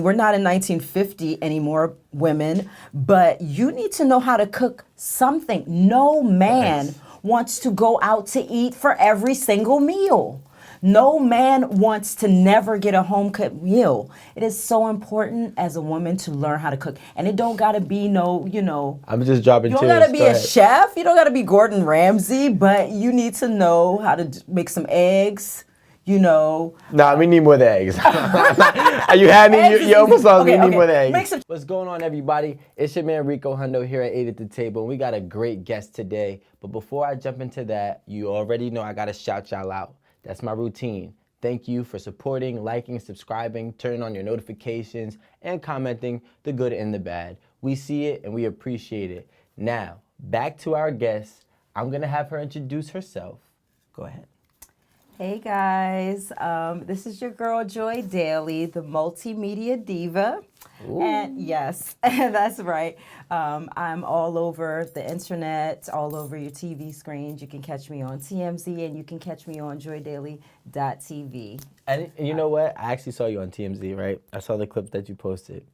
We're not in 1950 anymore, women, but you need to know how to cook something. No man wants to go out to eat for every single meal. No man wants to never get a home cooked meal. It is so important as a woman to learn how to cook. And it don't gotta be I'm just dropping you tears. don't gotta be Go a ahead. chef. You don't gotta be Gordon Ramsay, but you need to know how to make some eggs. Nah, we need more than eggs. You had me. You almost lost me. We need more than eggs. What's going on, everybody? It's your man Rico Hundo here at 8 at the Table. And we got a great guest today. But before I jump into that, you already know I gotta shout y'all out. That's my routine. Thank you for supporting, liking, subscribing, turning on your notifications, and commenting the good and the bad. We see it and we appreciate it. Now, back to our guest. I'm gonna have her introduce herself. Go ahead. Hey guys, this is your girl Joy Daly, the multimedia diva. Ooh. And yes, that's right. I'm all over the internet, all over your TV screens. You can catch me on TMZ and you can catch me on joydaily.tv. And you know what? I actually saw you on TMZ, right? I saw the clip that you posted.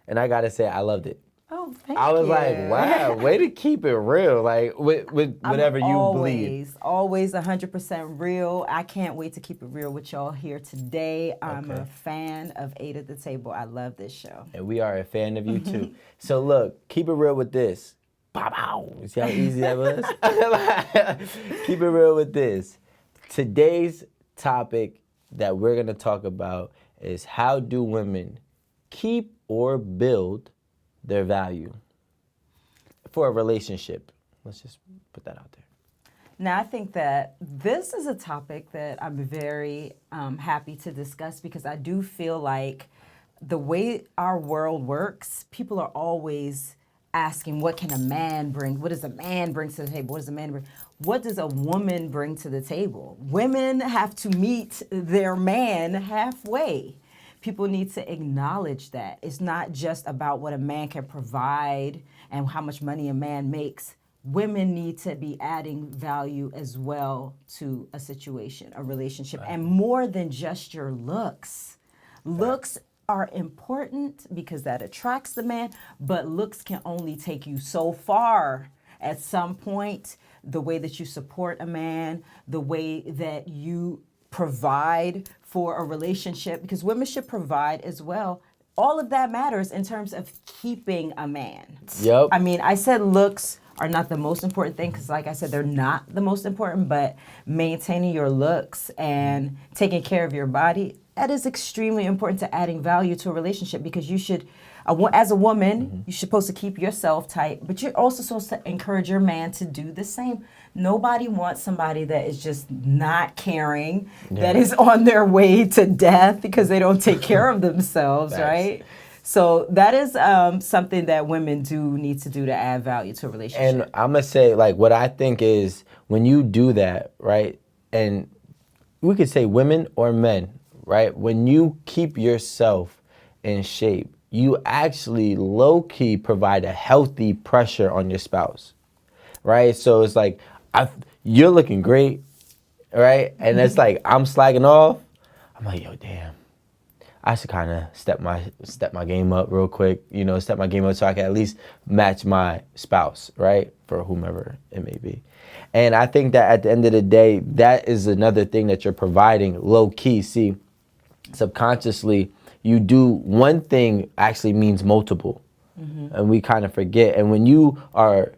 And I gotta say, I loved it. Oh, thank you. I was like, wow, way to keep it real, like with whatever you believe. Always 100% real. I can't wait to keep it real with y'all here today. I'm a fan of 8 at the Table. I love this show. And we are a fan of you too. So look, keep it real with this. Pow, pow. You see how easy that was? Keep it real with this. Today's topic that we're gonna talk about is how do women keep or build their value for a relationship. Let's just put that out there. Now, I think that this is a topic that I'm very happy to discuss because I do feel like the way our world works, people are always asking, what can a man bring? What does a man bring to the table? What does a man bring? What does a woman bring to the table? Women have to meet their man halfway. People need to acknowledge that. It's not just about what a man can provide and how much money a man makes. Women need to be adding value as well to a situation, a relationship, and more than just your looks. Looks are important because that attracts the man, but looks can only take you so far. At some point, the way that you support a man, the way that you provide for a relationship, because women should provide as well. All of that matters in terms of keeping a man. Yep. I mean, I said looks are not the most important thing because, like I said, they're not the most important, but maintaining your looks and taking care of your body, that is extremely important to adding value to a relationship because you should, as a woman, you're supposed to keep yourself tight, but you're also supposed to encourage your man to do the same. Nobody wants somebody that is just not caring, that is on their way to death because they don't take care of themselves, right? So that is something that women do need to do to add value to a relationship. And I'm going to say, like, what I think is when you do that, right, and we could say women or men, right, when you keep yourself in shape, you actually low-key provide a healthy pressure on your spouse, right? So it's like, you're looking great, right? And it's like, I'm slagging off. I'm like, yo, damn. I should kind of step my game up real quick, step my game up so I can at least match my spouse, right? For whomever it may be. And I think that at the end of the day, that is another thing that you're providing low key. See, subconsciously, you do one thing actually means multiple. And we kind of forget. And when you are,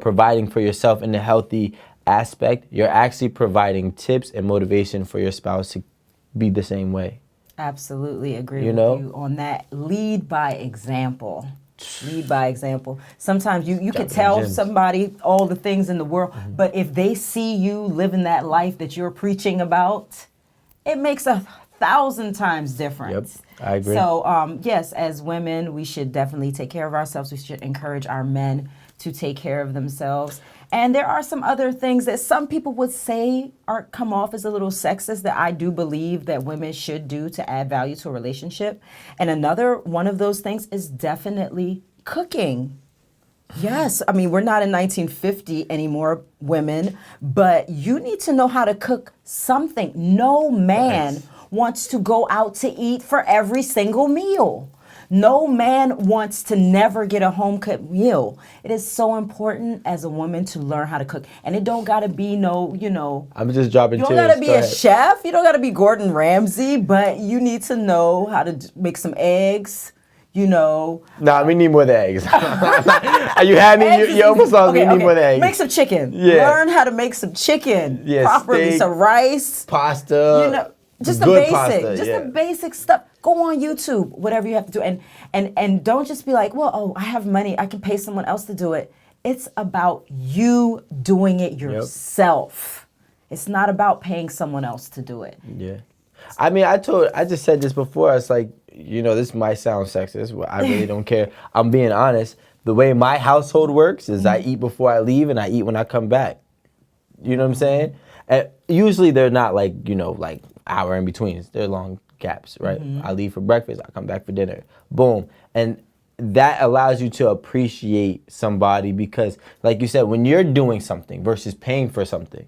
providing for yourself in a healthy aspect, you're actually providing tips and motivation for your spouse to be the same way. Absolutely agree with you on that. Lead by example. Lead by example. Sometimes you can tell somebody all the things in the world, but if they see you living that life that you're preaching about, it makes 1,000 times difference. Yep, I agree. So yes, as women, we should definitely take care of ourselves. We should encourage our men to take care of themselves. And there are some other things that some people would say come off as a little sexist that I do believe that women should do to add value to a relationship. And another one of those things is definitely cooking. Yes, I mean, we're not in 1950 anymore, women, but you need to know how to cook something. No man wants to go out to eat for every single meal. No man wants to never get a home cooked meal. It is so important as a woman to learn how to cook. And it don't gotta be I'm just dropping you don't tears. gotta be Go a ahead. chef. You don't gotta be Gordon Ramsay, but you need to know how to make some eggs. Nah, we need more than eggs. You had me. Eggs is You almost easy. lost me. We need more than eggs. Make some chicken. Yeah. Learn how to make some chicken Yeah, properly. steak, Some rice. Pasta. Just the good basic. pasta, Just yeah. the basic stuff. Go on YouTube, whatever you have to do. And don't just be like, well, I have money. I can pay someone else to do it. It's about you doing it yourself. It's not about paying someone else to do it. Yeah. I mean, I just said this before. It's like, this might sound sexist, but I really don't care. I'm being honest. The way my household works is I eat before I leave and I eat when I come back. You know what I'm saying? And usually they're not like hour in betweens. They're long gaps, right? I leave for breakfast. I come back for dinner. Boom. And that allows you to appreciate somebody because, like you said, when you're doing something versus paying for something,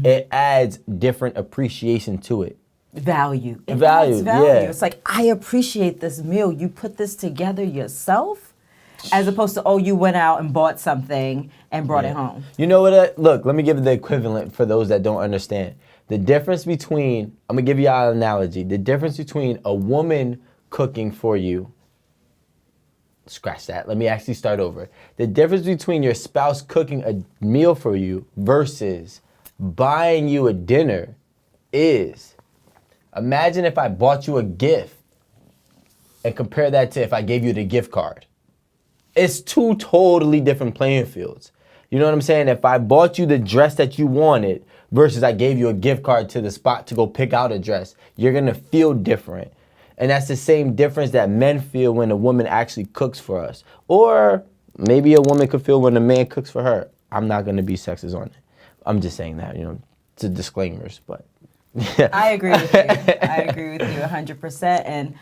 it adds different appreciation to it. Value. It Value, adds value. yeah. It's like, I appreciate this meal. You put this together yourself, as opposed to, you went out and bought something and brought it home. You know what? Look, let me give the equivalent for those that don't understand. The difference between, I'm going to give you an analogy. The difference between a woman cooking for you, scratch that. Let me actually start over. The difference between your spouse cooking a meal for you versus buying you a dinner is, imagine if I bought you a gift and compare that to if I gave you the gift card. It's two totally different playing fields. You know what I'm saying? If I bought you the dress that you wanted versus I gave you a gift card to the spot to go pick out a dress, you're going to feel different. And that's the same difference that men feel when a woman actually cooks for us. Or maybe a woman could feel when a man cooks for her. I'm not going to be sexist on it. I'm just saying that, to disclaimers, but. I agree with you. I agree with you 100%. And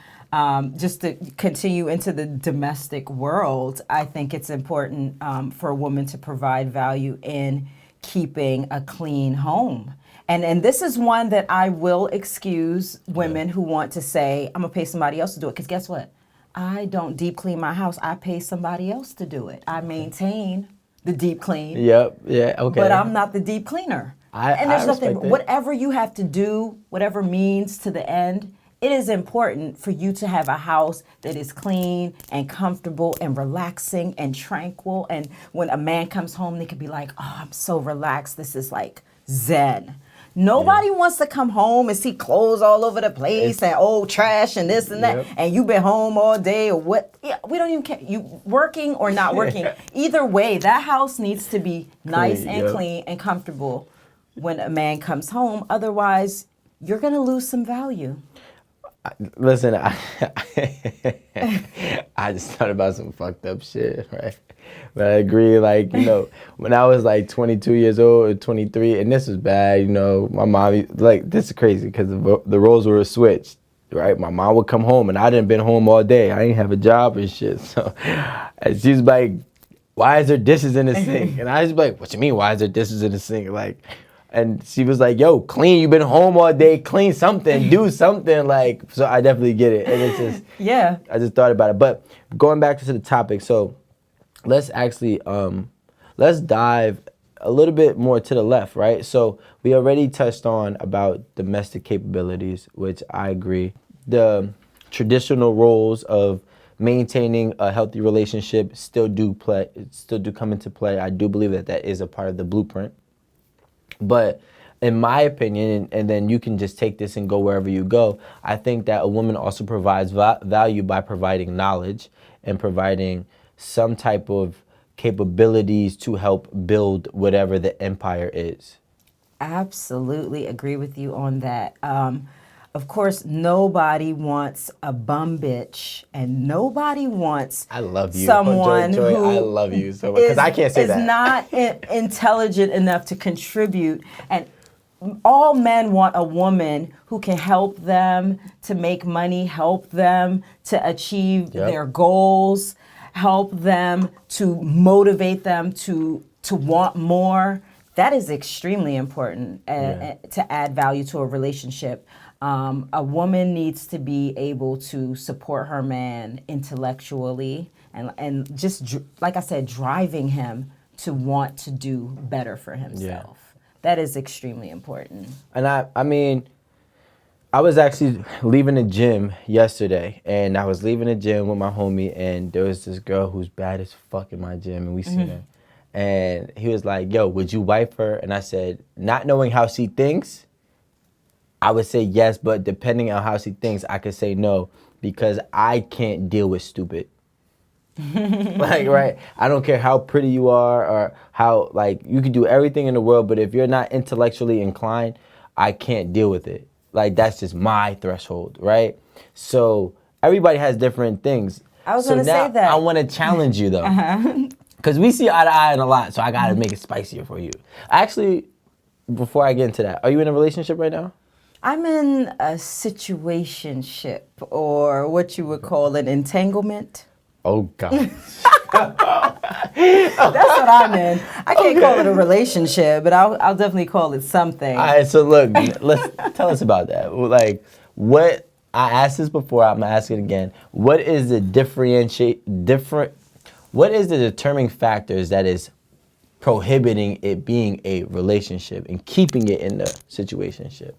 just to continue into the domestic world, I think it's important for a woman to provide value in keeping a clean home. And this is one that I will excuse women who want to say, I'm going to pay somebody else to do it. Because guess what? I don't deep clean my house. I pay somebody else to do it. I maintain the deep clean. Yep. Yeah. Okay. But I'm not the deep cleaner. And there's nothing, whatever you have to do, whatever means to the end, it is important for you to have a house that is clean and comfortable and relaxing and tranquil. And when a man comes home, they could be like, I'm so relaxed. This is like Zen. Nobody wants to come home and see clothes all over the place and old trash and this and that. And you've been home all day or what? Yeah, we don't even care. You working or not working. Either way, that house needs to be nice and clean and comfortable when a man comes home. Otherwise, you're going to lose some value. Listen, I just thought about some fucked up shit, right? But I agree, when I was 22 years old or 23, and this was bad, my mom, this is crazy because the roles were switched, right? My mom would come home and I didn't been home all day. I didn't have a job and shit. So, and she's like, why is there dishes in the sink? And I was like, what you mean, why is there dishes in the sink? And she was like, yo, clean, you've been home all day, clean something, do something, so I definitely get it. And it's just, I just thought about it. But going back to the topic, so let's actually, let's dive a little bit more to the left, right? So we already touched on about domestic capabilities, which I agree. The traditional roles of maintaining a healthy relationship still do come into play. I do believe that is a part of the blueprint. But in my opinion, and then you can just take this and go wherever you go, I think that a woman also provides value by providing knowledge and providing some type of capabilities to help build whatever the empire is. Absolutely agree with you on that. Of course, nobody wants a bum bitch, and nobody wants I love you. someone Joy, who I love you so much because I can't say is that. not intelligent enough to contribute. And all men want a woman who can help them to make money, help them to achieve their goals, help them to motivate them to want more. That is extremely important to add value to a relationship. A woman needs to be able to support her man intellectually and just, like I said, driving him to want to do better for himself. That is extremely important. And I mean, I was actually leaving the gym yesterday, and I was leaving the gym with my homie, and there was this girl who's bad as fuck in my gym, and we seen her. And he was like, yo, would you wife her? And I said, not knowing how she thinks, I would say yes, but depending on how she thinks, I could say no, because I can't deal with stupid. Like, right? I don't care how pretty you are or how, like, you can do everything in the world, but if you're not intellectually inclined, I can't deal with it. Like, that's just my threshold, right? So everybody has different things. I was going to say that. I want to challenge you, though. Because we see eye to eye in a lot, so I got to make it spicier for you. Actually, before I get into that, are you in a relationship right now? I'm in a situationship, or what you would call an entanglement. Oh, God. That's what I'm in. I can't call it a relationship, but I'll definitely call it something. All right, so look, tell us about that. Like, what, I asked this before, I'm going to ask it again. What is the what is the determining factors that is prohibiting it being a relationship and keeping it in the situationship?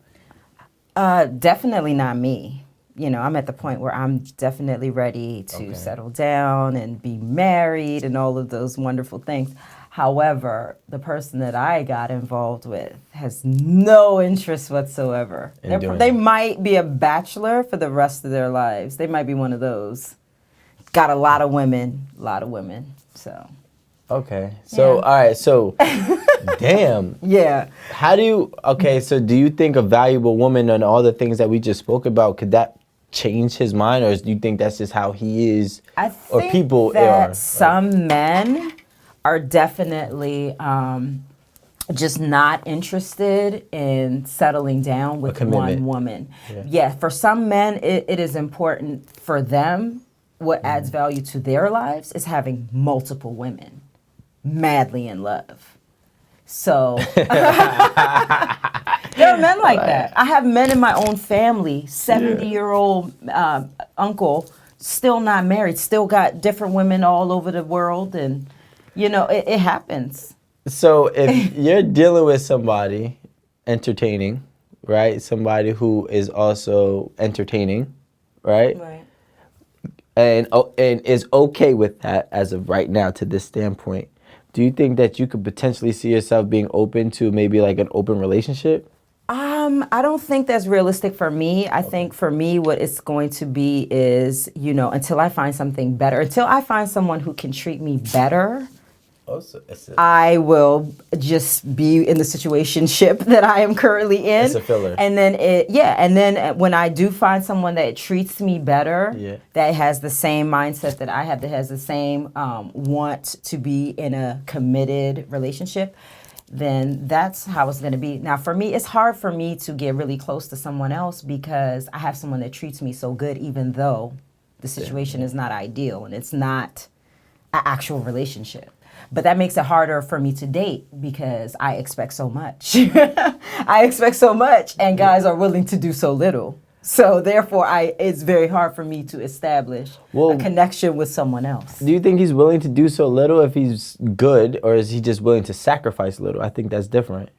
Definitely not me. You know, I'm at the point where I'm definitely ready to settle down and be married and all of those wonderful things. However, the person that I got involved with has no interest whatsoever. They might be a bachelor for the rest of their lives. They might be one of those. Got a lot of women, so. Okay. So, all right. So, damn. Yeah. How do you, so do you think a valuable woman and all the things that we just spoke about, could that change his mind, or do you think that's just how he is? I think that some men are definitely just not interested in settling down with one woman. Yeah, for some men, it is important for them. What adds value to their lives is having multiple women madly in love. So there are men like that. I have men in my own family, 70-year-old uncle, still not married, still got different women all over the world, and you know, it happens. So if you're dealing with somebody entertaining, right? Somebody who is also entertaining, right? Right. And is okay with that as of right now to this standpoint, do you think that you could potentially see yourself being open to maybe like an open relationship? I don't think that's realistic for me. I think for me, what it's going to be is, you know, until I find something better, until I find someone who can treat me better, I will just be in the situationship that I am currently in. It's a filler. And then when I do find someone that treats me better, that has the same mindset that I have, that has the same want to be in a committed relationship, then that's how it's going to be. Now, for me, it's hard for me to get really close to someone else because I have someone that treats me so good, even though the situation is not ideal and it's not an actual relationship. But that makes it harder for me to date because I expect so much. I expect so much, and guys are willing to do so little. So therefore, it's very hard for me to establish a connection with someone else. Do you think he's willing to do so little if he's good, or is he just willing to sacrifice little? I think that's different.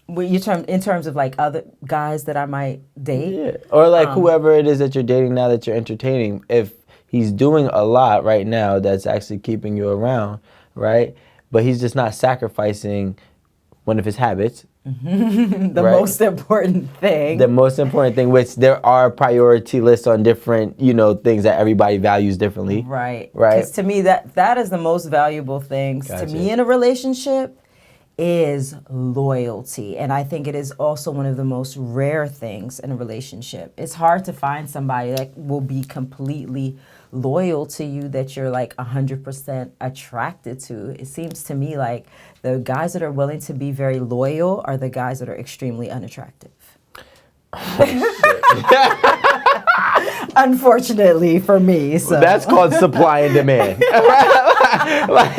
In terms of like other guys that I might date? Yeah, or like whoever it is that you're dating now that you're entertaining, if he's doing a lot right now that's actually keeping you around, right? But he's just not sacrificing one of his habits. The most important thing. The most important thing, which there are priority lists on different, you know, things that everybody values differently. Right. Because to me, that is the most valuable things to me in a relationship is loyalty. And I think it is also one of the most rare things in a relationship. It's hard to find somebody that will be completely loyal to you, that you're like 100% attracted to. It seems to me like the guys that are willing to be very loyal are the guys that are extremely unattractive. Unfortunately for me. So. That's called supply and demand. like,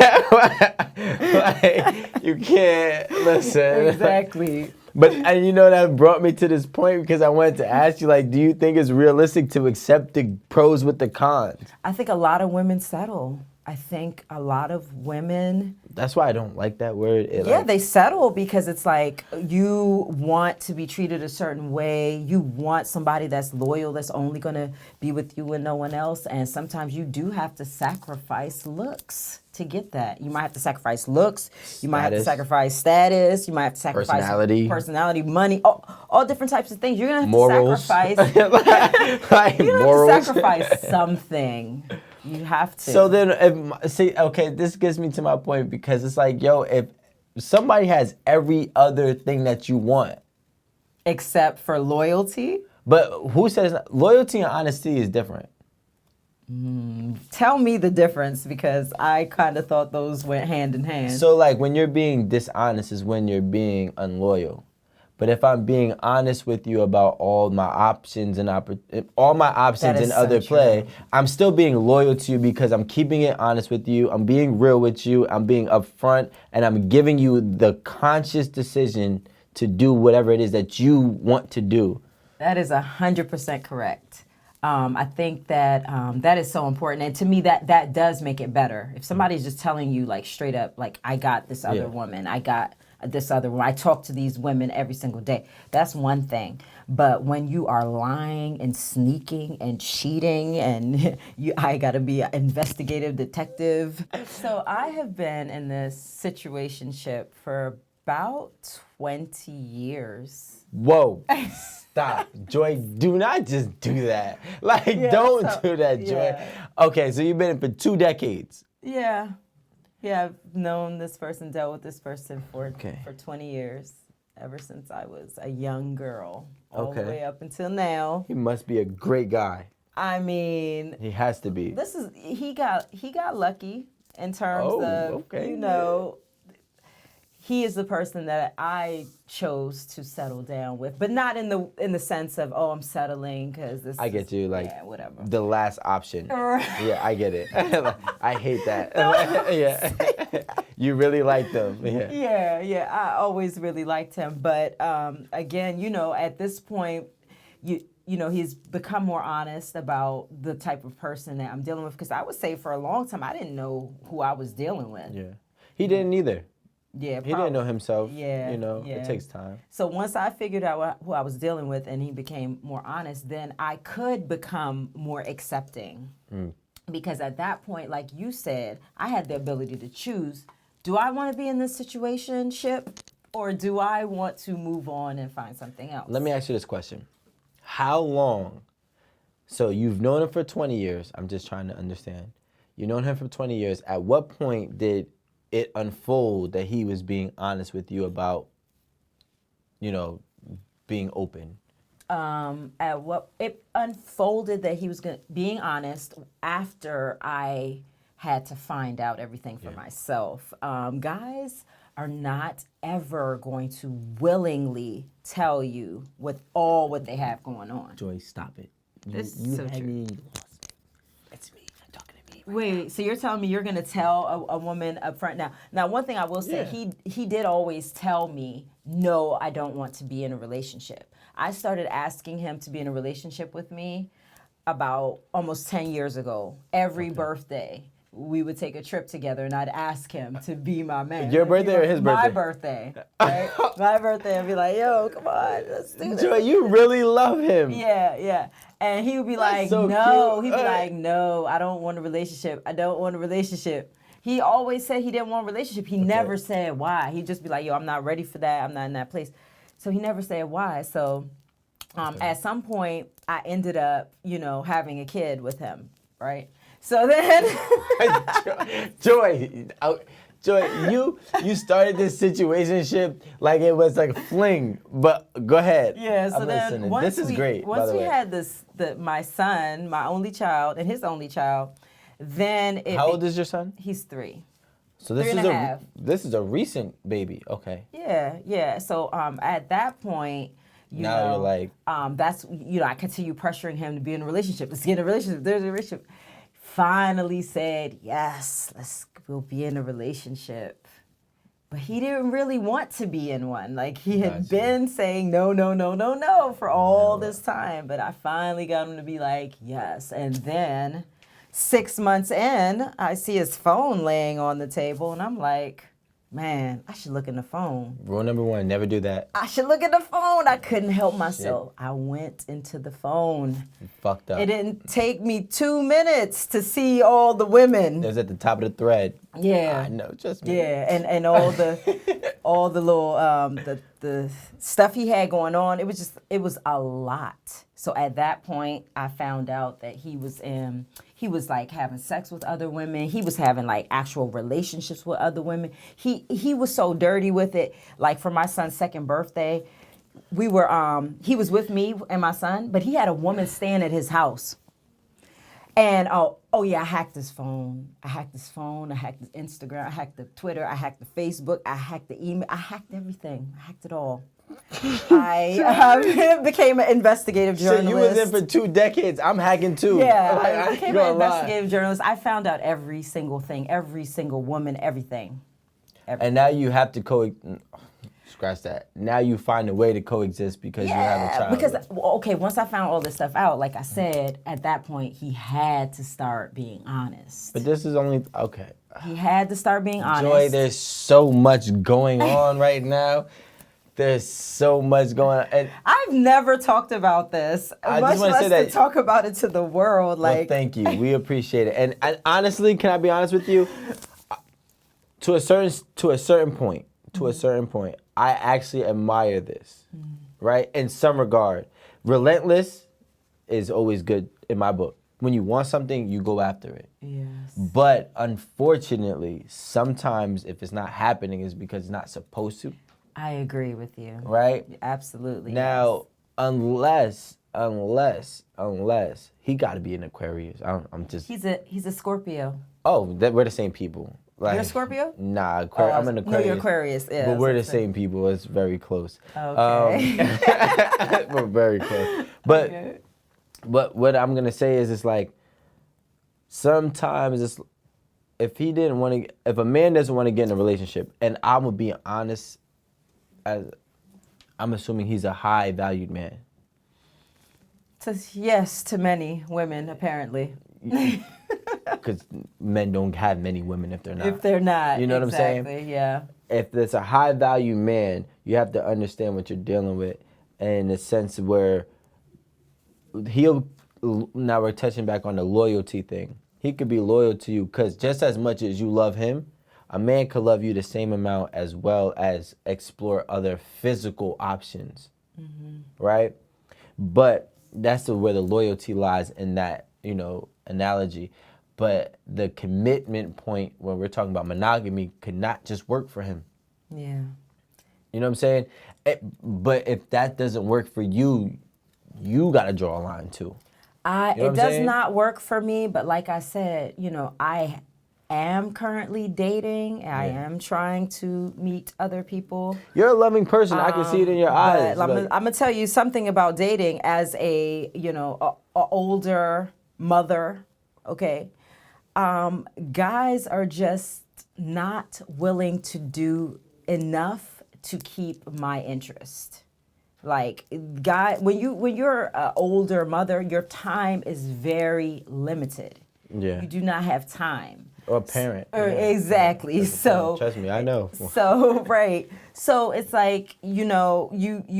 you can't listen. Exactly. But and you know that brought me to this point because I wanted to ask you, like, do you think it's realistic to accept the pros with the cons? I think a lot of women settle. I think a lot of women, That's why I don't like that word. they settle because it's like you want to be treated a certain way. You want somebody that's loyal, that's only going to be with you and no one else. And sometimes you do have to sacrifice looks to get that. You might have to sacrifice looks. You might have to sacrifice status. You might have to sacrifice personality, money, all different types of things. You're going to have to sacrifice. like you're morals. going to have to sacrifice something. You have to. So then, this gets me to my point because it's like, yo, if somebody has every other thing that you want, except for loyalty. But who says loyalty and honesty is different? Tell me the difference because I kind of thought those went hand in hand. So like when you're being dishonest is when you're being unloyal. But if I'm being honest with you about all my options and other play, I'm still being loyal to you because I'm keeping it honest with you. I'm being real with you. I'm being upfront, and I'm giving you the conscious decision to do whatever it is that you want to do. That is 100% correct. I think that that is so important, and to me, that does make it better. If somebody's just telling you like straight up, like I got this other woman, I got this other one. I talk to these women every single day. That's one thing. But when you are lying and sneaking and cheating and I got to be an investigative detective. So I have been in this situationship for about 20 years. Whoa. Stop. Joy, do not just do that. Like, don't do that, Joy. Yeah. Okay, so you've been in for 2 decades. Yeah. Yeah, I've known this person, dealt with this person for 20 years, ever since I was a young girl, all the way up until now. He must be a great guy. I mean, he has to be. He got lucky in terms of, you know, he is the person that I chose to settle down with, but not in the sense of, I'm settling because this. I get you, like whatever. The last option. Yeah, I get it. I hate that. Yeah, you really liked him. Yeah. I always really liked him, but again, you know, at this point, you know, he's become more honest about the type of person that I'm dealing with. Because I would say for a long time, I didn't know who I was dealing with. Yeah, he didn't either. Yeah, he didn't know himself. Yeah, you know, it takes time. So once I figured out who I was dealing with and he became more honest, then I could become more accepting. Because at that point, like you said, I had the ability to choose, do I want to be in this situationship or do I want to move on and find something else? Let me ask you this question. How long, so you've known him for 20 years, I'm just trying to understand. You've known him for 20 years. At what point did it unfold that he was being honest with you about, you know, being open? It unfolded that he was being honest after I had to find out everything for myself. Guys are not ever going to willingly tell you what they have going on. Joy, stop it. You so had me. It's me. I'm talking to me. Wait, so you're telling me you're going to tell a woman up front now? Now, one thing I will say, he did always tell me, no, I don't want to be in a relationship. I started asking him to be in a relationship with me about almost 10 years ago. Every birthday, we would take a trip together and I'd ask him to be my man. Your birthday or his birthday? My birthday. Right? My birthday. I'd be like, yo, come on, let's do this. Joy, you really love him. Yeah. And he would be like, so no. cute. He'd be like, no, I don't want a relationship. I don't want a relationship. He always said he didn't want a relationship. He never said why. He'd just be like, yo, I'm not ready for that. I'm not in that place. So he never said why. So at some point, I ended up, you know, having a kid with him, right? So then... Joy, you started this situationship like it was like a fling, but go ahead. Yeah, so I'm then listening. once This is great, Once by the we way. had my son, my only child, and his only child, then How old is your son? He's 3. So this 3 is and a half. This is a recent baby. Okay. Yeah. So at that point, you're like, that's, you know, I continue pressuring him to be in a relationship. Let's get in a relationship. There's a relationship. Finally said, yes, we'll be in a relationship. But he didn't really want to be in one. Like, he had Gotcha. been saying no, no, no, no, no for all this time. But I finally got him to be like, yes. And then 6 months in, I see his phone laying on the table, and I'm like, man, I should look in the phone. Rule number 1, never do that. I should look at the phone. I couldn't help myself. I went into the phone. You fucked up. It didn't take me 2 minutes to see all the women. It was at the top of the thread. Yeah. I know, just me. Yeah, and all the little the stuff he had going on. It was a lot. So at that point, I found out that he was like having sex with other women. He was having like actual relationships with other women. He was so dirty with it. Like for my son's second birthday, he was with me and my son, but he had a woman staying at his house. And oh yeah, I hacked his phone. I hacked his Instagram. I hacked the Twitter. I hacked the Facebook. I hacked the email. I hacked everything. I hacked it all. I became an investigative journalist. Shit, you was in for 2 decades. I'm hacking too. Yeah, I became an investigative journalist. I found out every single thing, every single woman, everything. And now you have to scratch that. Now you find a way to coexist because you have a child. Because, okay, once I found all this stuff out, like I said, at that point, he had to start being honest. But this is only, okay. He had to start being honest. Joy, there's so much going on right now. There's so much going on. And I've never talked about this, much less to talk about it to the world. Like, well, thank you. We appreciate it. And honestly, can I be honest with you? To a certain point, I actually admire this, right? In some regard, relentless is always good in my book. When you want something, you go after it. Yes. But unfortunately, sometimes if it's not happening, it's because it's not supposed to. I agree with you. Right? Absolutely. Now, unless he got to be an Aquarius. I'm just. He's a Scorpio. Oh, we're the same people. Like, You're a Scorpio? Nah, I'm an Aquarius. No, you're Aquarius. Yeah. But we're the same people. It's very close. Okay. We're very close. But okay. But what I'm gonna say is, it's like sometimes it's if a man doesn't want to get in a relationship, and I'm gonna be honest, as I'm assuming he's a high valued man. Yes, to many women apparently. Because men don't have many women if they're not. If they're not. You know what I'm saying? Exactly, yeah. If it's a high value man, you have to understand what you're dealing with, in the sense where now we're touching back on the loyalty thing. He could be loyal to you because just as much as you love him, a man could love you the same amount as well as explore other physical options, right? But that's where the loyalty lies in that, analogy. But the commitment point when we're talking about monogamy could not just work for him. Yeah. You know what I'm saying? But if that doesn't work for you, you got to draw a line too. It does not work for me, but like I said, I am currently dating. And I am trying to meet other people. You're a loving person. I can see it in your eyes. I'm gonna tell you something about dating as a older mother. Okay, guys are just not willing to do enough to keep my interest. Like, when you're an older mother, your time is very limited. Yeah. You do not have time. Or a parent. Exactly. So trust me, I know. So right. So it's like, you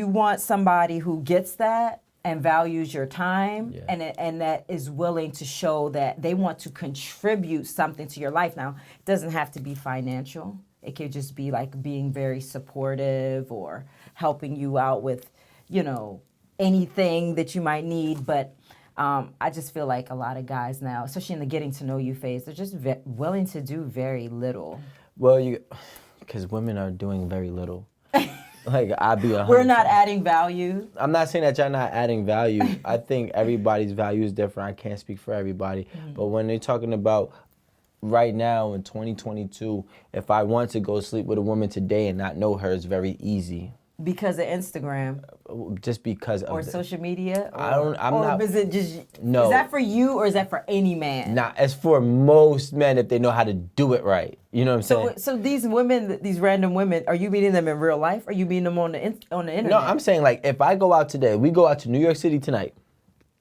want somebody who gets that and values your time, and that is willing to show that they want to contribute something to your life. Now, it doesn't have to be financial. It could just be like being very supportive or helping you out with, anything that you might need. But I just feel like a lot of guys now, especially in the getting to know you phase, they're just willing to do very little. Well, because women are doing very little. Like, We're not adding value. I'm not saying that y'all not adding value. I think everybody's value is different. I can't speak for everybody. But when they're talking about right now in 2022, if I want to go sleep with a woman today and not know her, it's very easy. Because of Instagram. Just because of social media? Is it just, no. Is that for you or is that for any man? Nah, it's for most men if they know how to do it right. You know what I'm saying? So these women, these random women, are you meeting them in real life? Or are you meeting them on the internet? No, I'm saying like if I go out today, we go out to New York City tonight.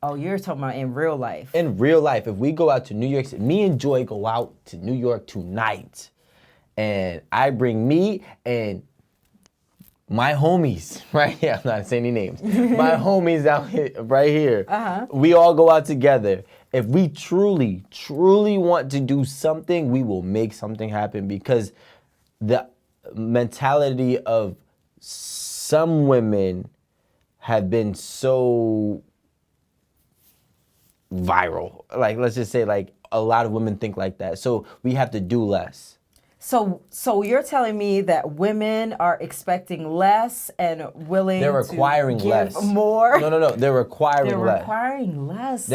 Oh, you're talking about in real life. In real life, if we go out to New York City, me and Joy go out to New York tonight, and I bring me and my homies, right here, I'm not saying any names, my homies out here, right here, we all go out together. If we truly, truly want to do something, we will make something happen, because the mentality of some women have been so viral. Like, let's just say, like, a lot of women think like that. So we have to do less. So you're telling me that women are expecting less and willing They're requiring to give less. more? No. They're requiring They're less. Requiring less.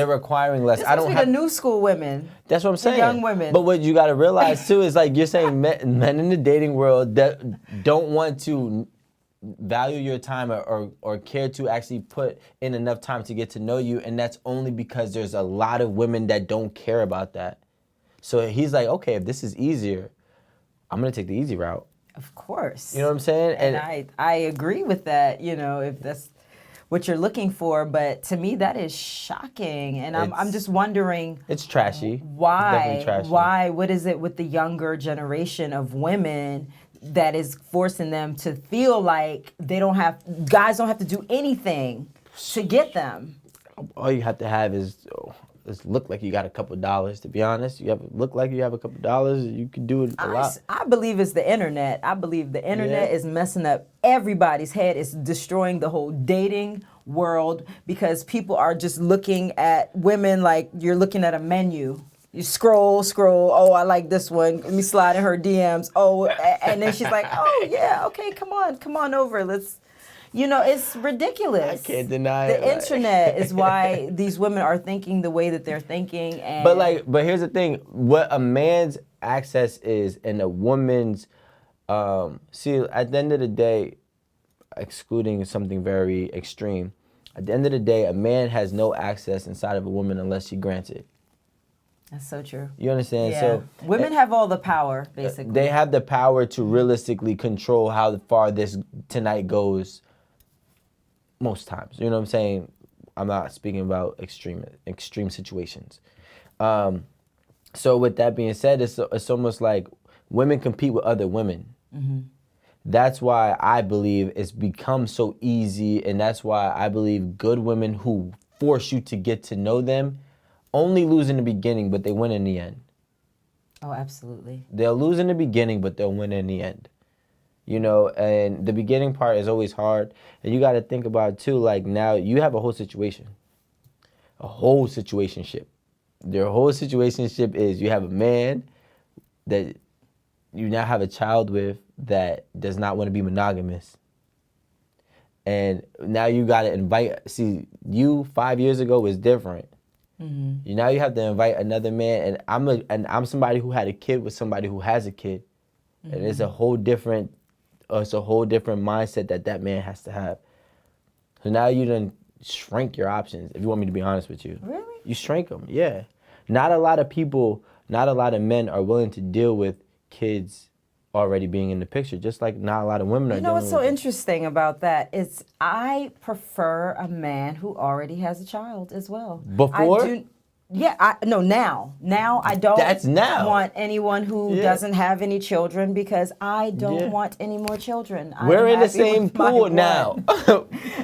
This must be the new school women. That's what I'm saying. Young women. But what you got to realize too is, like, you're saying men in the dating world that don't want to value your time or care to actually put in enough time to get to know you, and that's only because there's a lot of women that don't care about that. So he's like, okay, if this is easier, I'm gonna take the easy route. Of course. You know what I'm saying? And I agree with that, you know, if that's what you're looking for, but to me that is shocking, and I'm just wondering, it's trashy. Why? Definitely trashy. Why? What is it with the younger generation of women that is forcing them to feel like guys don't have to do anything to get them? All you have to have is look like you got a couple dollars. To be honest, look like you have a couple dollars. You can do it a lot. I believe it's the internet. I believe the internet is messing up everybody's head. It's destroying the whole dating world, because people are just looking at women like you're looking at a menu. You scroll. Oh, I like this one. Let me slide in her DMs. Oh, and then she's like, oh yeah, okay, come on over. Let's. You know, it's ridiculous. I can't deny it. The internet is why these women are thinking the way that they're thinking. And But here's the thing: what a man's access is, and a woman's, see, at the end of the day, excluding something very extreme, at the end of the day, a man has no access inside of a woman unless she grants it. That's so true. You understand? Yeah. So women have all the power, basically. They have the power to realistically control how far this tonight goes. Most times, you know what I'm saying? I'm not speaking about extreme situations. So with that being said, it's almost like women compete with other women. Mm-hmm. That's why I believe it's become so easy, and that's why I believe good women who force you to get to know them only lose in the beginning, but they win in the end. Oh, absolutely. They'll lose in the beginning, but they'll win in the end. You know, and the beginning part is always hard. And you got to think about, too, like, now you have a whole situation. A whole situationship. Their whole situationship is you have a man that you now have a child with that does not want to be monogamous. And now you got to invite, see, you 5 years ago was different. Mm-hmm. Now you have to invite another man. And I'm somebody who had a kid with somebody who has a kid. Mm-hmm. And it's a whole different mindset that man has to have. So now you done shrink your options, if you want me to be honest with you. Really? You shrink them, yeah. Not a lot of men are willing to deal with kids already being in the picture, just like not a lot of women are dealing with it. You know what's so interesting about that is I prefer a man who already has a child as well. Before? Now. Now I don't want anyone who Yeah. doesn't have any children, because I don't want any more children. We're in the same pool now.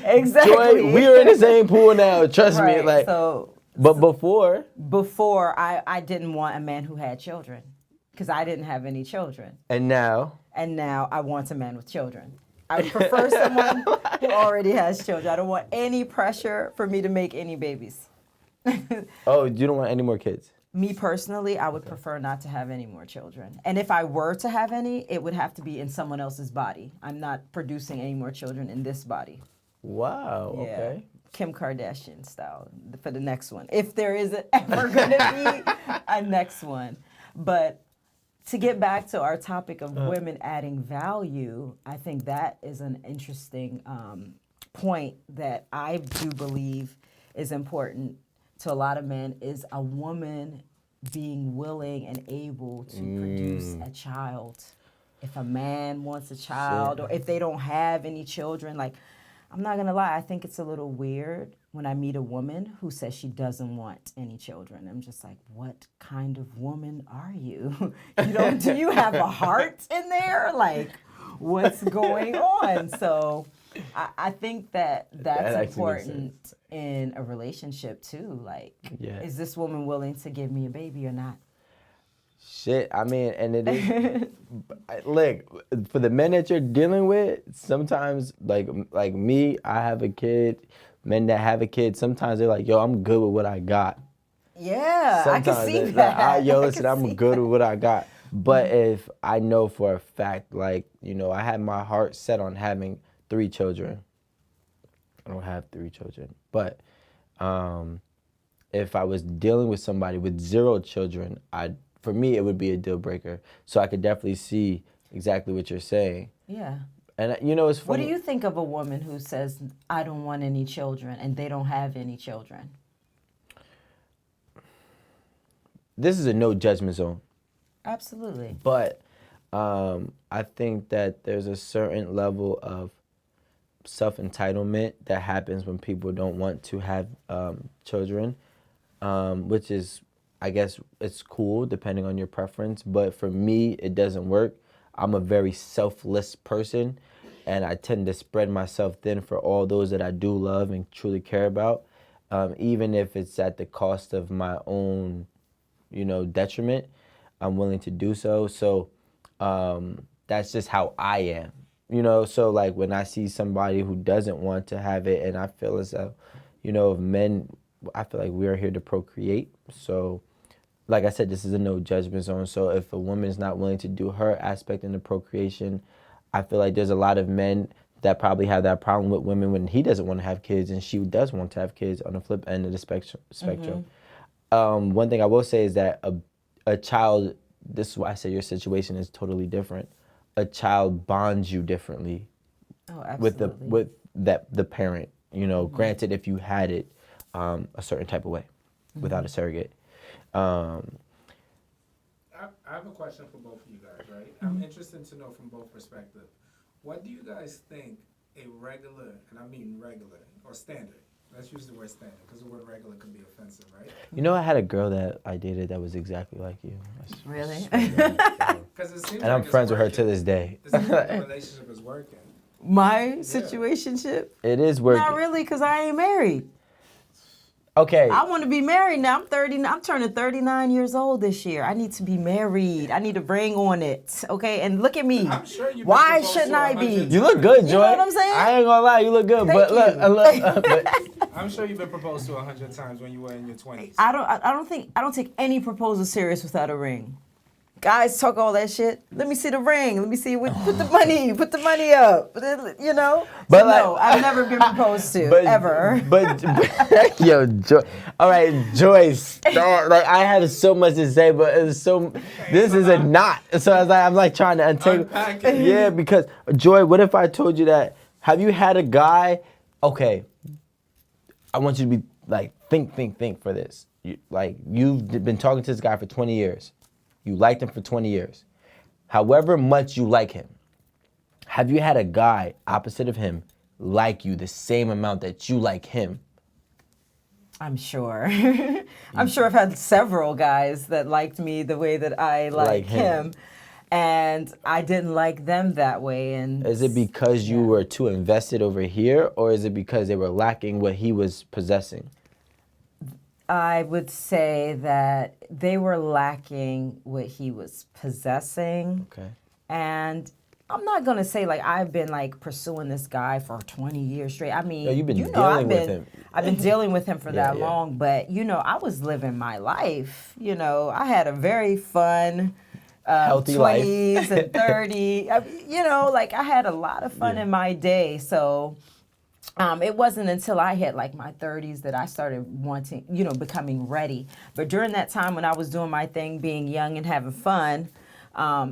Exactly. Joy, we're in the same pool now. Trust me. Like, but before I didn't want a man who had children, because I didn't have any children. And now I want a man with children. I would prefer someone who already has children. I don't want any pressure for me to make any babies. Oh, you don't want any more kids? Me personally, I would prefer not to have any more children. And if I were to have any, it would have to be in someone else's body. I'm not producing any more children in this body. Wow, Yeah. okay. Kim Kardashian style for the next one, if there is ever going to be a next one. But to get back to our topic of women adding value, I think that is an interesting point that I do believe is important to a lot of men, is a woman being willing and able to produce a child. If a man wants a child, or if they don't have any children, like, I'm not gonna lie, I think it's a little weird when I meet a woman who says she doesn't want any children. I'm just like, what kind of woman are you? Do you have a heart in there? Like, what's going on? So I think that's important in a relationship too. Like, is this woman willing to give me a baby or not? Shit, I mean, and it is. Look, for the men that you're dealing with, sometimes like me, I have a kid. Men that have a kid, sometimes they're like, "Yo, I'm good with what I got." Yeah, sometimes I can see that. Like, yo, listen, I'm good with what I got. But if I know for a fact, like, I had my heart set on having 3 children. I don't have 3 children, but if I was dealing with somebody with 0 children, for me, it would be a deal breaker. So I could definitely see exactly what you're saying. Yeah. And it's funny. What do you think of a woman who says, I don't want any children, and they don't have any children? This is a no judgment zone. Absolutely. But I think that there's a certain level of self-entitlement that happens when people don't want to have children, which is, I guess, it's cool depending on your preference. But for me, it doesn't work. I'm a very selfless person, and I tend to spread myself thin for all those that I do love and truly care about, even if it's at the cost of my own, detriment. I'm willing to do so. So that's just how I am. So like when I see somebody who doesn't want to have it, and I feel as though, men, I feel like we are here to procreate. So like I said, this is a no judgment zone. So if a woman is not willing to do her aspect in the procreation, I feel like there's a lot of men that probably have that problem with women when he doesn't want to have kids and she does want to have kids on the flip end of the spectrum. One thing I will say is that a child, this is why I say your situation is totally different. A child bonds you differently with the parent. Granted, if you had it a certain type of way without a surrogate. I have a question for both of you guys, right? I'm interested to know from both perspectives. What do you guys think a regular, and I mean regular, or standard, let's use the word standard, because the word regular can be offensive, right? I had a girl that I dated that was exactly like you. Really? And I'm friends with her to this day. It seems like the relationship is working. My situationship? It is working. Not really, because I ain't married. Okay. I want to be married now. I'm 30. I'm turning 39 years old this year. I need to be married. I need a ring on it. Okay, and look at me. I'm sure you. Why shouldn't I be? You look good, Joy. You know what I'm saying? I ain't gonna lie, you look good. Thank but look, I'm sure you've been proposed to 100 times when you were in your 20s. I don't take any proposal serious without a ring. Guys talk all that shit. Let me see the ring. Let me see what. Put the money up. But But so no, I've never been proposed to ever. But yo, Joy. All right, Joyce. Like I had so much to say, but it was so. This is a knot. So I'm like trying to untangle. Yeah, because Joy, what if I told you that? Have you had a guy? Okay, I want you to be like think for this. You've been talking to this guy for 20 years. You liked him for 20 years. However much you like him, have you had a guy opposite of him like you the same amount that you like him? I'm sure. I'm sure I've had several guys that liked me the way that I like him. And I didn't like them that way. And is it because you were too invested over here, or is it because they were lacking what he was possessing? I would say that they were lacking what he was possessing. Okay. And I'm not going to say like I've been like pursuing this guy for 20 years straight. I mean, you've been dealing with him. I've been dealing with him for that long, but I was living my life. I had a very fun healthy 20s life. and 30. I had a lot of fun in my day. So it wasn't until I hit like my 30s that I started wanting, becoming ready. But during that time when I was doing my thing, being young and having fun,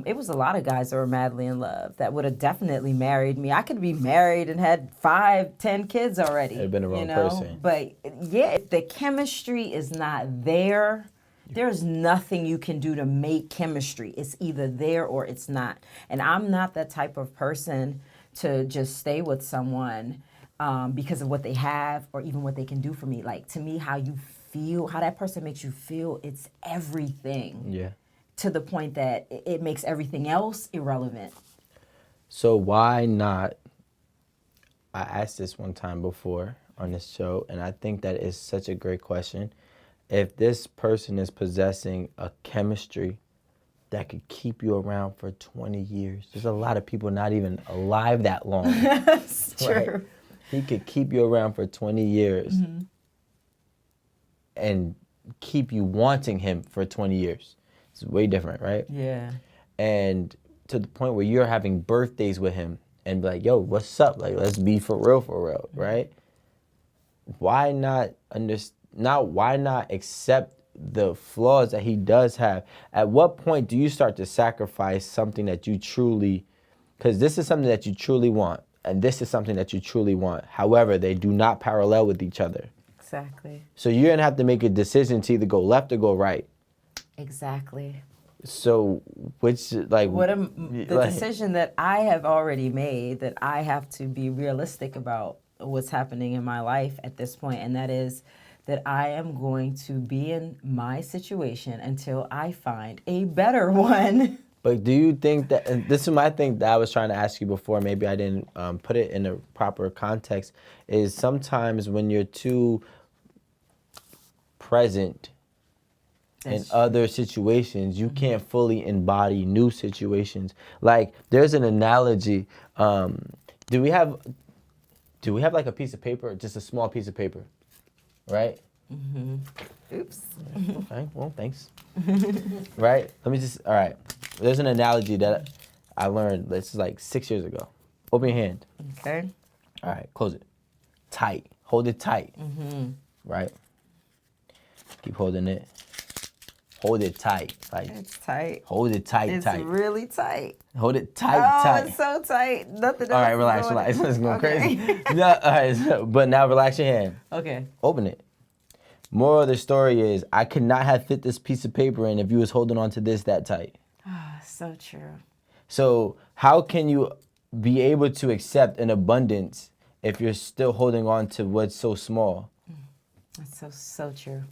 it was a lot of guys that were madly in love that would have definitely married me. I could be married and had 5, 10 kids already. It'd been the wrong person. But yeah, if the chemistry is not there, There's nothing you can do to make chemistry. It's either there or it's not. And I'm not that type of person to just stay with someone because of what they have or even what they can do for me. Like, to me, how you feel, how that person makes you feel, it's everything. Yeah. To the point that it makes everything else irrelevant. So why not? I asked this one time before on this show, and I think that is such a great question. If this person is possessing a chemistry that could keep you around for 20 years, there's a lot of people not even alive that long. That's true. Right? He could keep you around for 20 years and keep you wanting him for 20 years. It's way different, right? Yeah. And to the point where you're having birthdays with him and be like, yo, what's up? Like, let's be for real, right? Why not why not accept the flaws that he does have? At what point do you start to sacrifice something that you truly, because this is something that you truly want, and this is something that you truly want. However, they do not parallel with each other. Exactly. So you're going to have to make a decision to either go left or go right. Exactly. So, which, like... The decision that I have already made, that I have to be realistic about what's happening in my life at this point, and that is that I am going to be in my situation until I find a better one. But do you think that, and this is my thing that I was trying to ask you before, maybe I didn't put it in the proper context, is sometimes when you're too present in other situations, you can't fully embody new situations. Like, there's an analogy. Do we have like a piece of paper, just a small piece of paper, right? Oops. Okay, well, thanks. Right? All right. There's an analogy that I learned, this is like 6 years ago. Open your hand. Okay. All right, close it. Tight. Hold it tight. Right? Keep holding it. Hold it tight. Like, It's tight. hold it tight, It's tight. really tight. Hold it tight, Oh, tight. it's so tight. Nothing else. All right, is relax. going It's going Okay. crazy. No, all right, but now relax your hand. Okay. Open it. Moral of the story is, I could not have fit this piece of paper in if you was holding on to this that tight. Ah, so true. So how can you be able to accept an abundance if you're still holding on to what's so small? That's so true.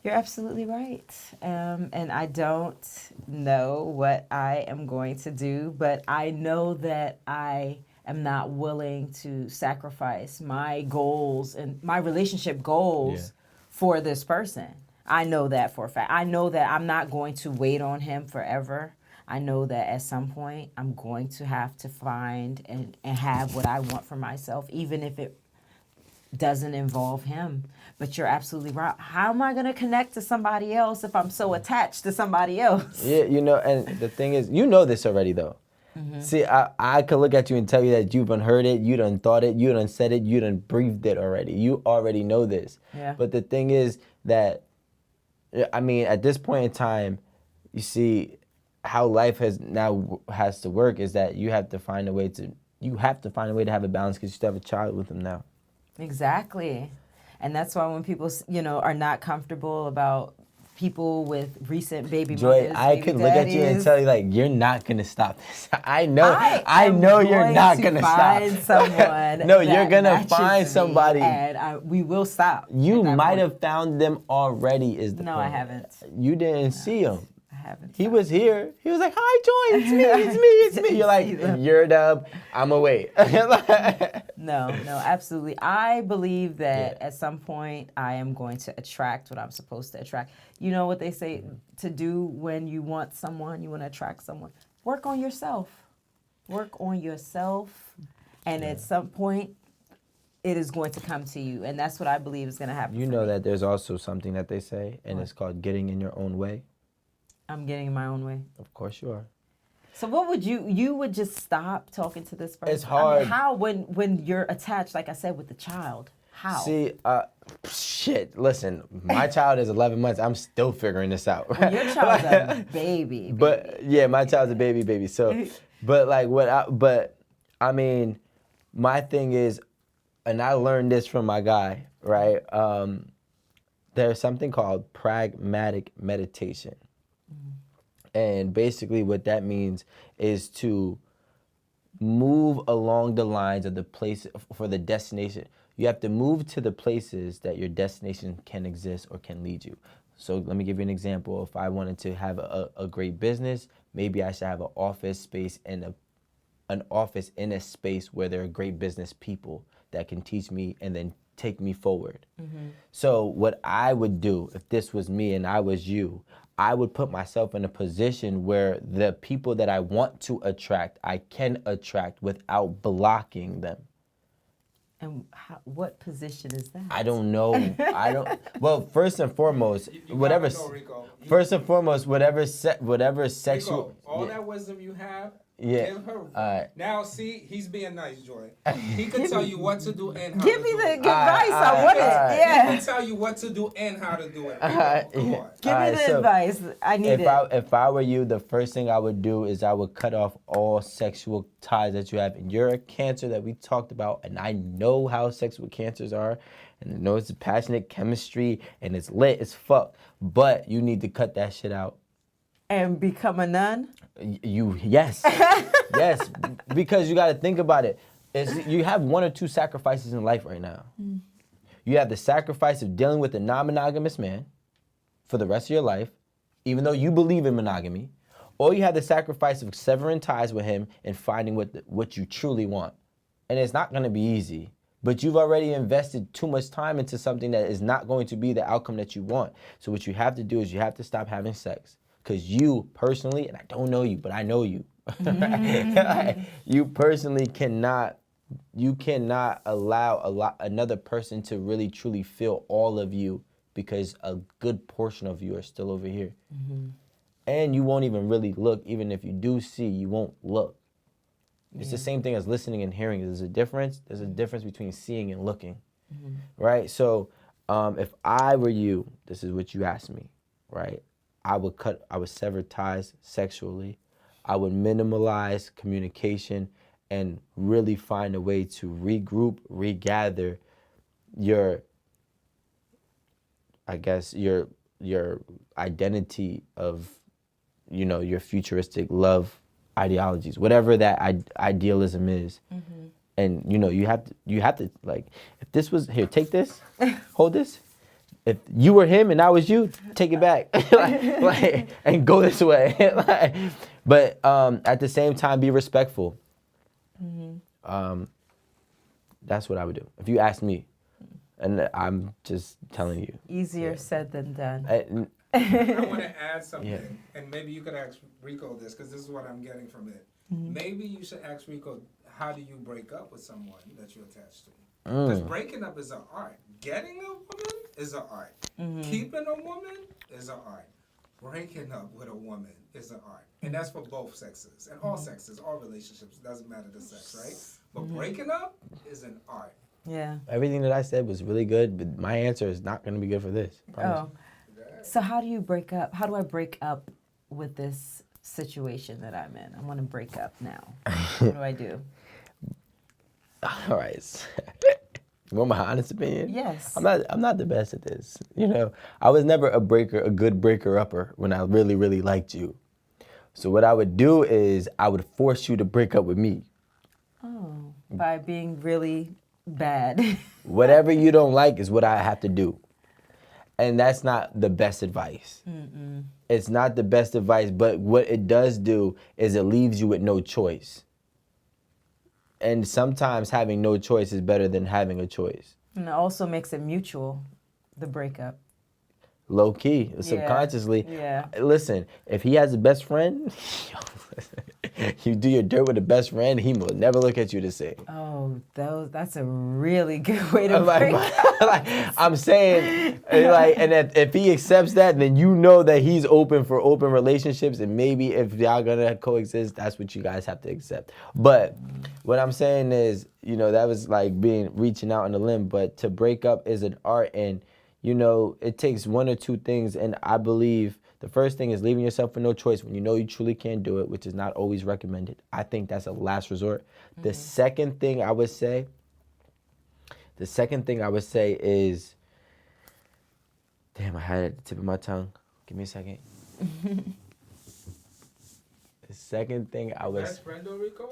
You're absolutely right. And I don't know what I am going to do, but I know that I am not willing to sacrifice my goals and my relationship goals for this person. I know that for a fact. I know that I'm not going to wait on him forever. I know that at some point I'm going to have to find and have what I want for myself, even if it doesn't involve him. But you're absolutely right. How am I going to connect to somebody else if I'm so attached to somebody else? Yeah, and the thing is, you know this already though. See, I could look at you and tell you that you've unheard it, you done thought it, you done said it, you done breathed it already. You already know this. Yeah. But the thing is that, I mean, at this point in time, you see how life has to work is that you have to find a way to have a balance because you still have a child with him now. Exactly. And that's why when people, are not comfortable about people with recent baby Joy, mothers, I baby could look at you and daddies, tell you, like, you're not going to stop this. I know you're not going to stop. Find someone No, that you're going to matches find me, somebody. and we will stop. You at that might point. have found them already is the point. No, I haven't. You didn't see him. I haven't. He was here. He was like, hi, Joy, it's me. You're like, you're Dub, I'm away. No, absolutely. I believe that at some point I am going to attract what I'm supposed to attract. You know what they say to do when you want someone, you want to attract someone? Work on yourself. Work on yourself. And at some point, it is going to come to you. And that's what I believe is going to happen. You know that there's also something that they say, and it's called getting in your own way. I'm getting in my own way. Of course you are. So what would you would just stop talking to this person? It's hard. I mean, how when you're attached, like I said, with the child? How? See, listen, my child is 11 months. I'm still figuring this out. Well, your child's a baby. But yeah, my child's a baby. So, but I mean, my thing is, and I learned this from my guy, right? there's something called pragmatic meditation. And basically what that means is to move along the lines of the place for the destination. You have to move to the places that your destination can exist or can lead you. So let me give you an example. If I wanted to have a great business, maybe I should have an office space and an office in a space where there are great business people that can teach me and then take me forward. So what I would do if this was me and I was you, I would put myself in a position where the people that I want to attract, I can attract without blocking them. And what position is that? I don't know. I don't. Well, first and foremost, You whatever. gotta know, Rico. First and foremost, whatever sexual. Rico, all yeah. that wisdom you have, Yeah. give her. Alright. Now, see, he's being nice, Joy. He can tell you what to do and how Give to me do the it. advice. I alright, want it. alright. He Yeah. can tell you what to do and how to do it. Rico, Alright, come yeah. on. Give me Alright, the so advice. I need it. If I were you, the first thing I would do is I would cut off all sexual ties that you have. And you're a Cancer that we talked about, and I know how sexual cancers are, and I know it's a passionate chemistry, and it's lit as fuck. But you need to cut that shit out. And become a nun? Yes, yes, because you got to think about it. You have one or two sacrifices in life right now. You have the sacrifice of dealing with a non-monogamous man for the rest of your life, even though you believe in monogamy, or you have the sacrifice of severing ties with him and finding what you truly want. And it's not going to be easy, but you've already invested too much time into something that is not going to be the outcome that you want. So what you have to do is you have to stop having sex. Because you personally, and I don't know you, but I know you, you personally cannot allow another person to really truly feel all of you, because a good portion of you are still over here. And you won't even really look. Even if you do see, you won't look. It's the same thing as listening and hearing. There's a difference between seeing and looking, right? So if I were you, this is what you asked me, right? I would sever ties sexually. I would minimalize communication and really find a way to regroup, regather your identity of, your futuristic love ideologies, whatever that idealism is. And you have to like, if this was here, take this, hold this. If you were him and I was you, take it back, and go this way. But at the same time, be respectful. That's what I would do if you asked me, and I'm just telling you. Easier said than done. I want to add something, Yeah. and maybe you could ask Rico this, because this is what I'm getting from it. Maybe you should ask Rico, how do you break up with someone that you're attached to? Because breaking up is an art. Getting a woman is an art. Keeping a woman is an art. Breaking up with a woman is an art. And that's for both sexes. And all sexes, all relationships. It doesn't matter the sex, right? But breaking up is an art. Yeah. Everything that I said was really good, but my answer is not going to be good for this. Promise. So how do you break up? How do I break up with this situation that I'm in? I want to break up now. What do I do? All right. You want my honest opinion? Yes. I'm not the best at this. I was never a good breaker-upper when I really, really liked you. So what I would do is I would force you to break up with me. Oh, by being really bad. Whatever you don't like is what I have to do. And that's not the best advice. It's not the best advice, but what it does do is it leaves you with no choice. And sometimes having no choice is better than having a choice. And it also makes it mutual, the breakup. Low key, subconsciously. Yeah. Listen, if he has a best friend, you do your dirt with a best friend, he will never look at you the same. Oh, that's a really good way to break up. I'm saying, and if he accepts that, then you know that he's open for open relationships, and maybe if y'all gonna coexist, that's what you guys have to accept. But what I'm saying is, that was like reaching out on a limb, but to break up is an art, and it takes one or two things, and I believe the first thing is leaving yourself with no choice when you know you truly can't do it, which is not always recommended. I think that's a last resort. The second thing I would say is Damn, I had it at the tip of my tongue. Give me a second. The second thing I was, Best friend, Rico?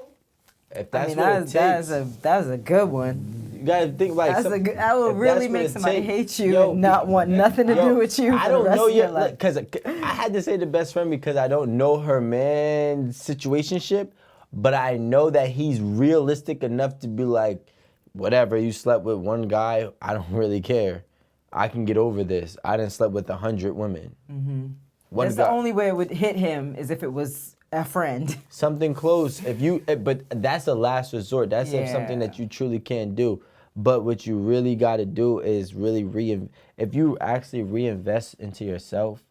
if I that's mean, what it takes, that was a good one. you gotta think like That's a good, that will if really that's what make it somebody takes- hate you yo, and not want nothing to do with you for I the don't rest know of your yet, life. because I had to say the best friend because I don't know her man's situationship, but I know that he's realistic enough to be like, whatever, you slept with one guy, I don't really care. I can get over this. I didn't slept with 100 women. One That's guy, the only way it would hit him is if it was a friend. something close. But that's the last resort. That's if something Yeah. that you truly can't do. But what you really got to do is really if you actually reinvest into yourself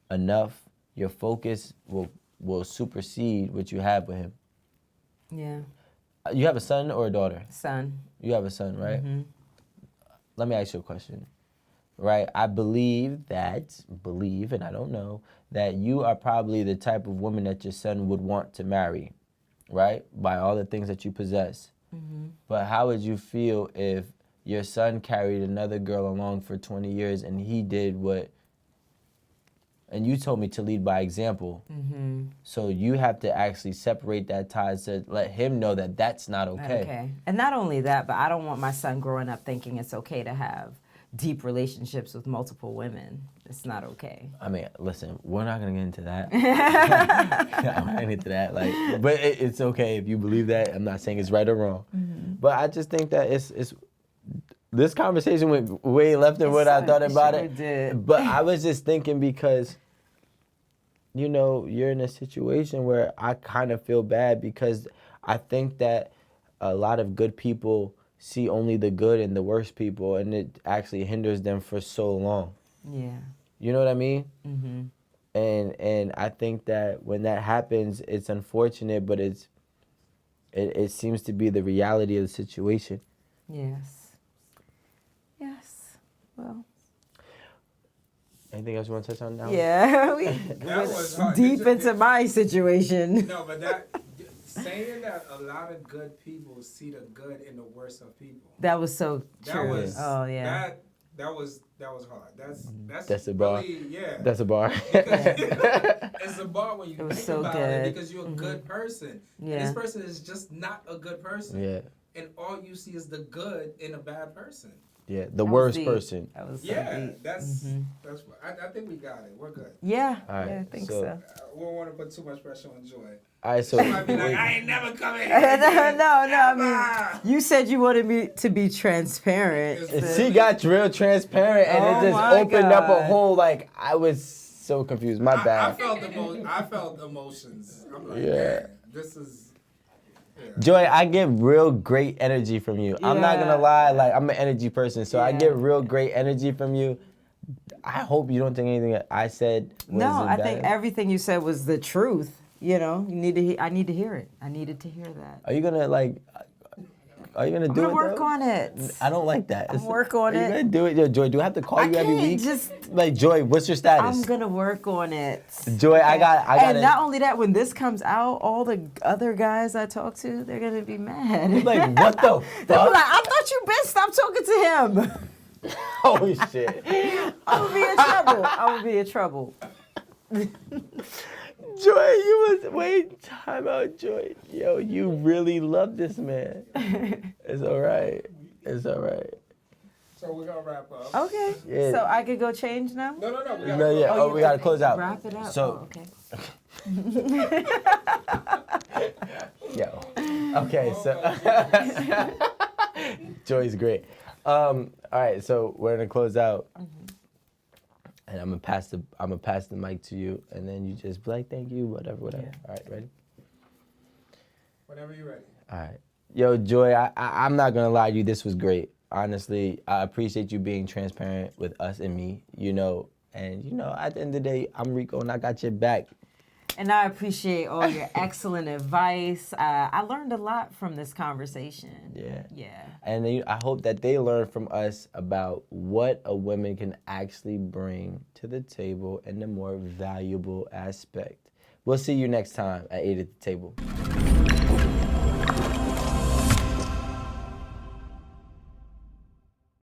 enough, your focus will supersede what you have with him. Yeah, You have a son or a daughter? son. You have a son, right? Let me ask you a question. Right? I believe, and I don't know, that you are probably the type of woman that your son would want to marry, right? By all the things that you possess. But how would you feel if your son carried another girl along for 20 years and he did what, and you told me to lead by example. So you have to actually separate that tie to let him know that that's not okay. Okay. And not only that, but I don't want my son growing up thinking it's okay to have deep relationships with multiple women. It's not okay. I mean, listen, we're not gonna get into that. I'm not gonna get into that. Like, but it's okay if you believe that. I'm not saying it's right or wrong, but I just think that it's this conversation went way left than what I thought about sure it. did. But I was just thinking because, you know, you're in a situation where I kind of feel bad because I think that a lot of good people see only the good in the worst people, and it actually hinders them for so long. Yeah. You know what I mean? And I think that when that happens, it's unfortunate, but it seems to be the reality of the situation. Yes. Yes. Well. Anything else you want to touch on now? Yeah. We That was hard. deep into my situation. No, but saying that a lot of good people see the good in the worst of people. That was so That true. was Oh yeah. that was hard. That's a bar. really, yeah. That's a bar. It's a bar when you It was think so about good. it because you're a good person. Yeah. And this person is just not a good person. Yeah. And all you see is the good in a bad person. Yeah. The That was worst deep. person. That was so Yeah, deep. that's I think we got it. We're good. Yeah. All right, Yeah, I think so- so. We don't want to put too much pressure on Joy. All right, so She might be like, I ain't never coming here. No, again, I ever." mean, you said you wanted me to be transparent. It's- she got real transparent, and Oh it just my opened up a God. whole like I was so confused. My I bad. felt emotions. I'm like, Yeah. damn, this is. Yeah. Joy, I get real great energy from you. I'm not gonna Yeah. lie, like I'm an energy person, so I Yeah. get real great energy from you. I hope you don't think anything that I said was No, I think bad. everything you said was the truth. You know, you need to. I need to hear it. I needed to hear that. Are you gonna like? Are you gonna I'm do gonna it? work though? on it. I don't like that. I'm work on Are you it. gonna do it, Yo, Joy? Do I have to call I you every can't week? just- Like, Joy, what's your status? I'm gonna work on it. Joy, I got. And not only that, when this comes out, all the other guys I talk to, they're gonna be mad. Like, what the They'll be fuck? like, I thought you been stopped talking to him. Oh shit. I would be in trouble. I would be in trouble. Joy, you was wait, time out, Joy. Yo, you really love this man. It's all right. It's all right. So we're gonna wrap up. Okay. Yeah. So I could go change now? No. We gotta No, yeah. go. Oh, we gotta close out. Wrap it up. So, okay. yo. Okay, so Joy's great. All right, so we're gonna close out, and I'm gonna pass the mic to you, and then you just be like, thank you, whatever. Yeah. All right, ready? Whenever you're ready. All right. Yo, Joy, I'm not gonna lie to you, this was great. Honestly, I appreciate you being transparent with us and me, you know, and you know, at the end of the day, I'm Rico and I got your back. And I appreciate all your excellent advice. I learned a lot from this conversation. Yeah. Yeah. And then I hope that they learn from us about what a woman can actually bring to the table and the more valuable aspect. We'll see you next time at 8 at the Table.